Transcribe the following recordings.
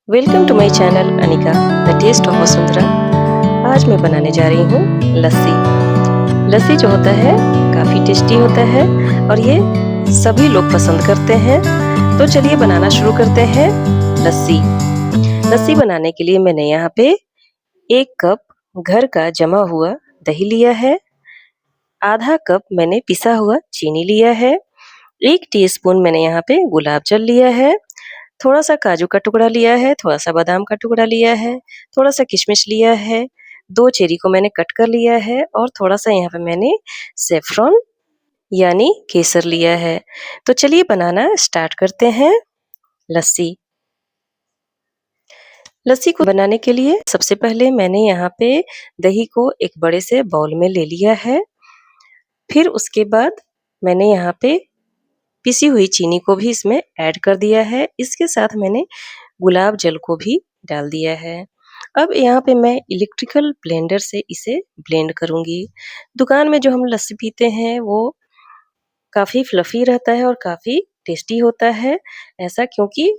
Welcome to my channel Anika the taste of Vasundhara. आज मैं बनाने जा रही हूँ लस्सी। लस्सी जो होता है काफ़ी टेस्टी होता है और ये सभी लोग पसंद करते हैं। तो चलिए बनाना शुरू करते हैं लस्सी। लस्सी बनाने के लिए मैंने यहाँ पे 1 कप घर का जमा हुआ दही लिया है, आधा कप मैंने पिसा हुआ चीनी लिया है, 1 टीस्पून मैंने यहाँ पे गुलाब जल लिया है, थोड़ा-सा काजू का टुकड़ा लिया है, थोड़ा-सा बादाम का टुकड़ा लिया है, थोड़ा-सा किशमिश लिया है, 2 चेरी को मैंने कट कर लिया है और थोड़ा-सा यहाँ पे मैंने सैफ़्रॉन यानी केसर लिया है। तो चलिए बनाना स्टार्ट करते हैं लस्सी। लस्सी को बनाने के लिए सबसे पहले मैंने यहाँ पे दही को एक बड़े से बाउल में ले लिया है। फिर उसके बाद मैंने यहाँ पे पिसी हुई चीनी को भी इसमें ऐड कर दिया है। इसके साथ मैंने गुलाब जल को भी डाल दिया है। अब यहाँ पे मैं इलेक्ट्रिकल ब्लेंडर से इसे ब्लेंड करूँगी। दुकान में जो हम लस्सी पीते हैं वो काफ़ी फ्लफ़ी रहता है और काफ़ी टेस्टी होता है। ऐसा क्योंकि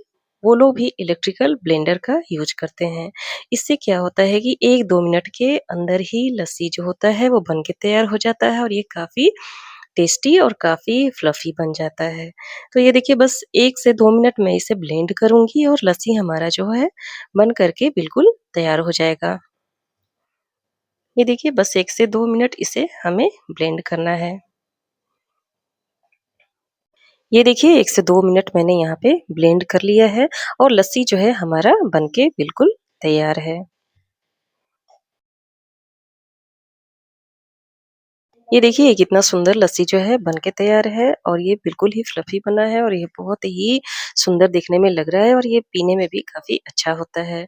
वो लोग भी इलेक्ट्रिकल ब्लेंडर का यूज़ करते हैं। इससे क्या होता है कि 1-2 मिनट के अंदर ही लस्सी जो होता है वो बन के तैयार हो जाता है और ये काफ़ी टेस्टी और काफ़ी फ्लफ़ी बन जाता है। तो ये देखिए बस 1 से 2 मिनट मैं इसे ब्लेंड करूँगी और लस्सी हमारा जो है बन कर के बिल्कुल तैयार हो जाएगा। ये देखिए बस 1 से 2 मिनट इसे हमें ब्लेंड करना है। ये देखिए 1 से 2 मिनट मैंने यहाँ पे ब्लेंड कर लिया है और लस्सी जो है हमारा बन के बिल्कुल तैयार है। ये देखिए ये कितना सुंदर लस्सी जो है बन के तैयार है और ये बिल्कुल ही फ्लफ़ी बना है और ये बहुत ही सुंदर दिखने में लग रहा है और ये पीने में भी काफ़ी अच्छा होता है।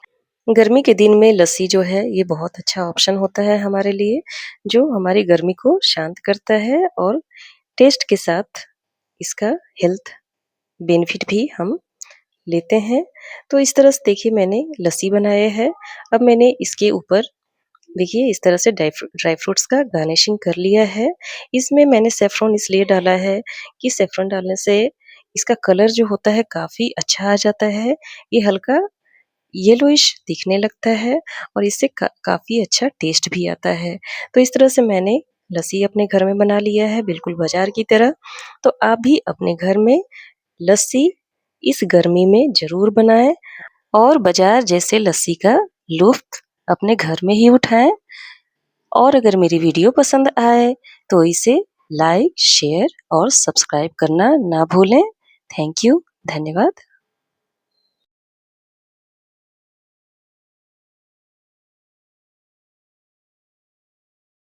गर्मी के दिन में लस्सी जो है ये बहुत अच्छा ऑप्शन होता है हमारे लिए, जो हमारी गर्मी को शांत करता है और टेस्ट के साथ इसका हेल्थ बेनिफिट भी हम लेते हैं। तो इस तरह से देखिए मैंने लस्सी बनाया है। अब मैंने इसके ऊपर देखिए इस तरह से ड्राई फ्रूट्स का गार्निशिंग कर लिया है। इसमें मैंने सैफ़्रॉन इसलिए डाला है कि सैफ़्रॉन डालने से इसका कलर जो होता है काफ़ी अच्छा आ जाता है। ये हल्का येलोइश दिखने लगता है और इससे काफ़ी अच्छा टेस्ट भी आता है। तो इस तरह से मैंने लस्सी अपने घर में बना लिया है बिल्कुल बाज़ार की तरह। तो आप भी अपने घर में लस्सी इस गर्मी में ज़रूर बनाएँ और बाज़ार जैसे लस्सी का लुफ़्त अपने घर में ही उठाएँ। और अगर मेरी वीडियो पसंद आए तो इसे लाइक, शेयर और सब्सक्राइब करना ना भूलें। थैंक यू, धन्यवाद।